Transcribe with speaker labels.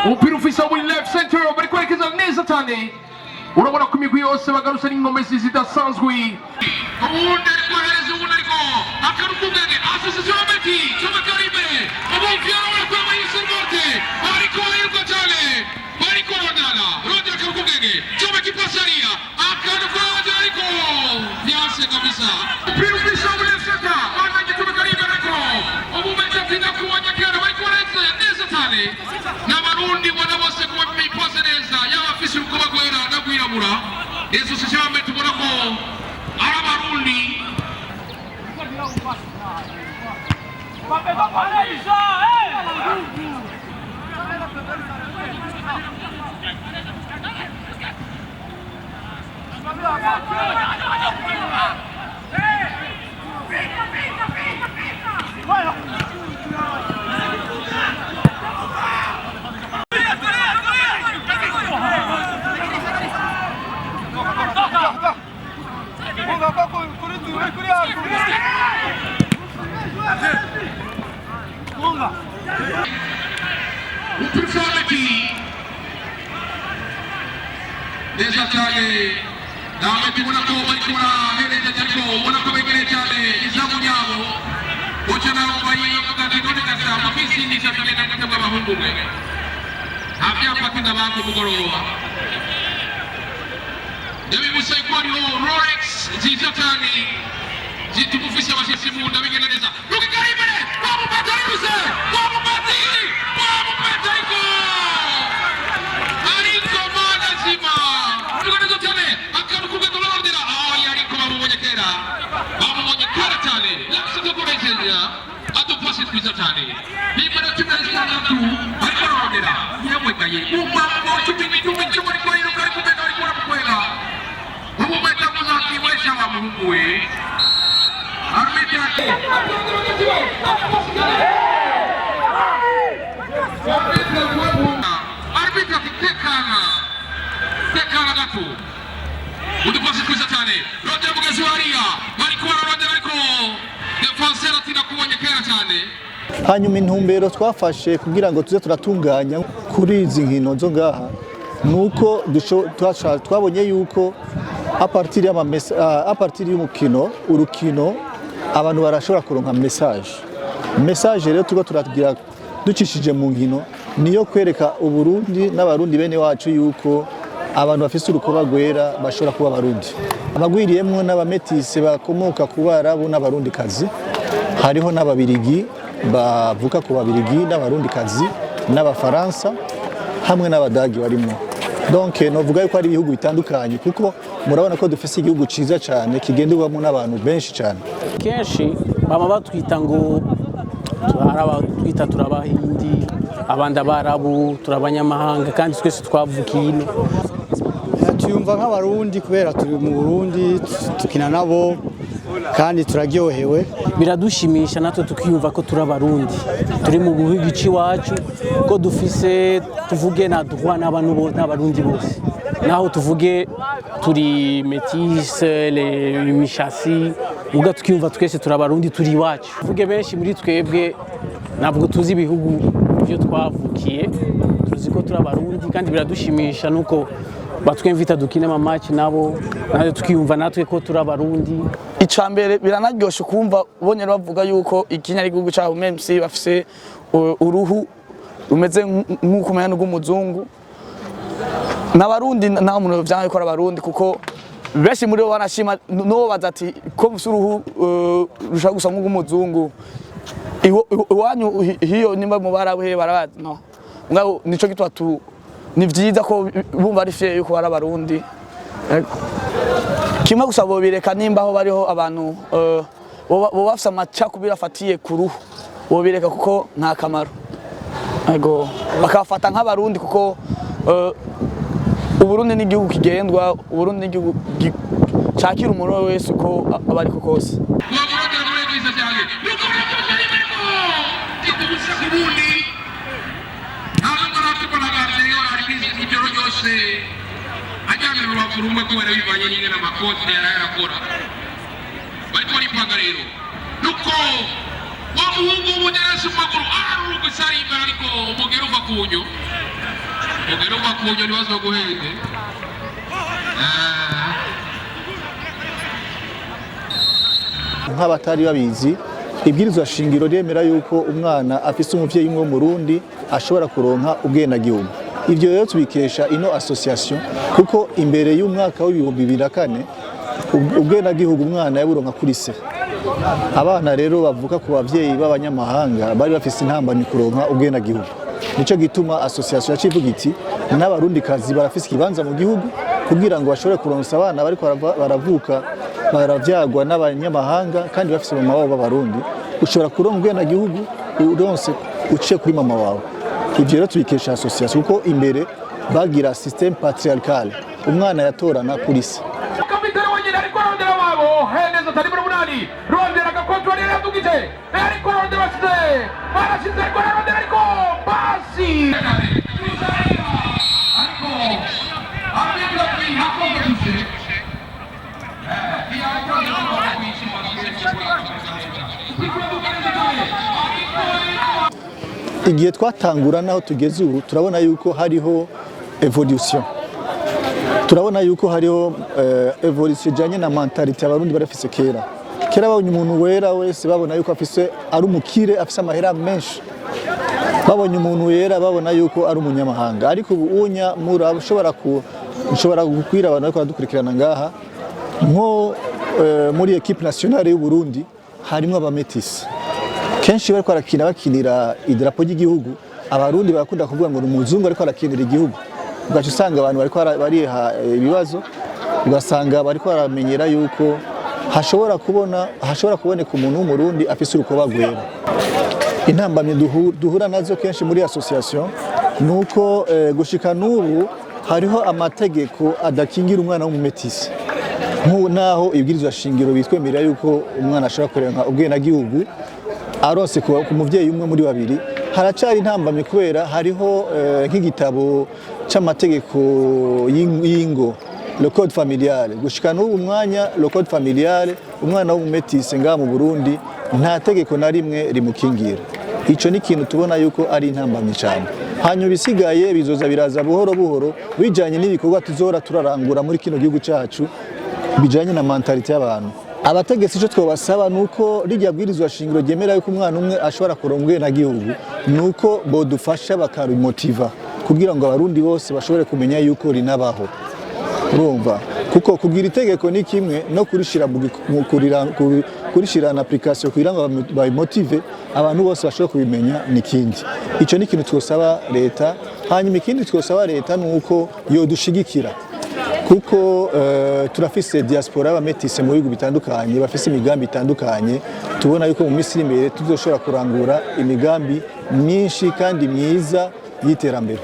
Speaker 1: umupira ufise muri left center bari kwerekeza neza cyane urabona ko imigwi yose bagarutse n'inkomezi zidasanzwe ubundi ariko hereza ubundi ariko akarukugenge asosiyasiyo Métis cyuma karibe Abavukiye urabona ko yamayise rwose ariko yiruka cyane bariko rodana akarukugenge cyuma kipasariya akarukuba ariko byase kabisa umupira ufise muri left center wananye cyuma karibe ariko ubu Métis atinda kuwanya kera bariko baretse neza cyane n'Abarundi bona bose kuba bipose neza yabafise urukoba rwera na rwirabura izo sishyame tubona ko ari Abarundi neza cyane namwe tubona ko bari kubona hereza cyane ubona ko begereye cyane izamu ryabo uca nawe bayivuga ati none gasamba kwisindisha bigenda gute bw'abahungu mwe nta byapa kw'indabanga umugoroba ndabibutsa ko hariho Rolex nziza cyane zituma ufise abashyitsi mu nda bigenda neza rukikari imbere wamupata aruse wamupati ariko mana zima ruga neza cyane akarukuga dolondera ariko bamubonye kera cyane lakse tukoresheje adupasi twiza cyane nimero tunazisanatu ariko dolondera yamwegaye umama cyumwe cyumwe ko iruka ariko bega ariko arakwega ubu meta muzaki wesha wa muhungu we armitake arbitake tekana gato udupasi twiza cyane rode mugezi wariya bariko bararondera ariko defenseur atina kubonye kera cyane
Speaker 2: hanyuma intumbero twafashe kugira ngo tuze turatunganya kuri izi nkino zo ngaha nuko twabonye yuko a partir y'umukino urukino abantu barashobora kuronka message rero tuko turagira ducishije mu nkino niyo kwereka uburundi n'abarundi bene wacu yuko abantu bafise urukoba rwera bashobora kuba abarundi abagwiriyemwo n'abametisi bakomoka ku Barabu n'abarundi kazi hariho n'ababirigi bavuka ku babirigi n'abarundi kazi n'abafaransa hamwe n'abadagi barimo donc novuga yuko ari ibihugu bitandukanye kuko murabona ko dufise igihugu ciza cyane kigenderwamo n'abantu benshi cyane
Speaker 3: kenshi baba batwita ngo twita turabahindi abandi Abarabu turabanyamahanga kandi twese twavukiye ino
Speaker 4: tuyumva nk'abarundi kubera turi mu Burundi tukina nabo kandi turaryohewe
Speaker 3: biradushimisha natwe tukiyumva ko turi Abarundi turi mu gihugu cy'iwacu ko dufise tuvuge na droit n'Abarundi bose naho tuvuge turi Métis les Mishasi uga tukiyumva twese turi Abarundi turi iwacu tuvuge benshi muri twebwe ntabwo tuzi ibihugu byo twavukiye tuzi ko turi Abarundi kandi biradushimisha nuko batwemvita dukine ama match nabo naje tukiyumva natwe ko turi Abarundi
Speaker 5: icambere biranaryoshe kumva ubonye bavuga yuko ikinya ari gihugu cyabo MC bafise uruhu rumeze nk'uko umenya n'umuzungu n'Abarundi nta muntu byanke ko Abarundi kuko benshi muri bo banashima no baza ati ko uruhu rushaka gusa nk'umuzungu iwanyu hiyo nimba mu Barabu he barabaza no ngabo nico gitwa tu ni vyiza ko bumva ari fiye yuko bari Abarundi kimwe gusa bo bireka nimba aho bariho abantu bo bafisa amacakubira afatiye ku ruhu bo bireka kuko nta kamaro ego bakafata nk'Abarundi kuko Uburundi ni igihugu kigendwa Uburundi ni igihugu cyakira umuntu wese uko abari ko kose
Speaker 1: ajyana urubavu rumwe kubera bivanye n'ingene amakote yarakora bariko baripanga rero nuko wamuhungu w'umunyeresi mu maguru araruga isari imbere ariko umugero uva kunyo nibazo guhende
Speaker 2: nk'abatari babizi ibwirizwa shingiro ryemera yuko umwana afise umuvyeyi umwe w'umurundi ashobora kuronka ubwenegihugu. Ivyo rero tubikesha ino association kuko imbere y'umwaka w'ibihumbi 2004 ubwenegihugu umwana yaburonka kuri se. Abana rero bavuka ku bavyeyi b'abanyamahanga bari bafise intambanyi kuronka ubwenegihugu. Nico gituma association yacivuga iti n'abarundi kazi barafise ikibanza mu gihugu kugira ngo bashobore kuronsa abana bariko baravuka baravyagwa n'abanyamahanga kandi bafise mama wabo b'abarundi ushobora kuronka ubwenegihugu uronse uciye kuri mama wawe. Ivyo rero tubikesha association kuko imbere bagira système patriarcal umwana yatorana kuri se.
Speaker 1: Kapitani wanyina ariko arondera wabo heneza tari muri munani rondera gakontwa rero yadugije ariko arondera bashyize barashize ariko arondera ariko basi ariko abinda hakoga tuse
Speaker 2: Igihe twatangura naho tugeze ubu turabona yuko hariho evolution. Turabona yuko hariho evolution ijanye na mentality abarundi barafise kera. Kera babonye umuntu wera wese babona yuko afise ari umukire afise amahera menshi. Babonye umuntu wera babona yuko ari umunyamahanga. Ariko ubu unya ushobora gukwira abantu bariko baradukurikirana ngaha nko muri equipe nationale y'u Burundi harimo abametis. Kenshi bariko bakinira idarapo ry'igihugu abarundi barakunda kuvuga ngo umuzungu ariko arakinira igihugu. Ugaca usanga abantu bariko bariha ibibazo ugasanga bariko baramenyera yuko hashobora kuboneka umuntu w'umurundi afise urukoba rwera. Intambamye duhura nazo kenshi muri association nuko gushika n'ubu hariho amategeko adakingira umwana w'umumetisi. Naho ibwirizwa shingiro bitwemerera yuko umwana ashobora kurenga ubwenegihugu arose ku muvyeyi umwe muri babiri haracari intambamye kubera hariho nk'igitabo c'amategeko y'ingo le code familial gushika n'ubu umwanya le code familial umwana w'umumetisi ngaha mu Burundi nta tegeko na rimwe rimukingira. Ico ni ikintu tubona yuko ari intambamye cyane. Hanyuma bisigaye bizoza biraza buhoro buhoro bijanye n'ibikorwa tuzora turarangura muri kino gihugu cacu bijanye na mentality y'abantu. Abategetsi ico twobasaba nuko rijya bwirizwa shingiro ryemera yuko umwana umwe ashobora kuronka ubwenegihugu nuko bodufasha bakarumotiva kugira ngo abarundi bose bashobore kumenya yuko rinabaho. Urumva kuko kugira itegeko ni kimwe no kurishira na application kugira ngo bayimotive abantu bose bashobore kubimenya ni kindi. Ico ni ikintu twosaba leta. Hanyuma ikindi twosaba leta nuko yodushigikira kuko turafise diaspora y'abametisi mu bihugu bitandukanye bafise imigambi itandukanye tubona yuko mu minsi imbere tuzoshobora kurangura imigambi myinshi kandi myiza y'iterambere.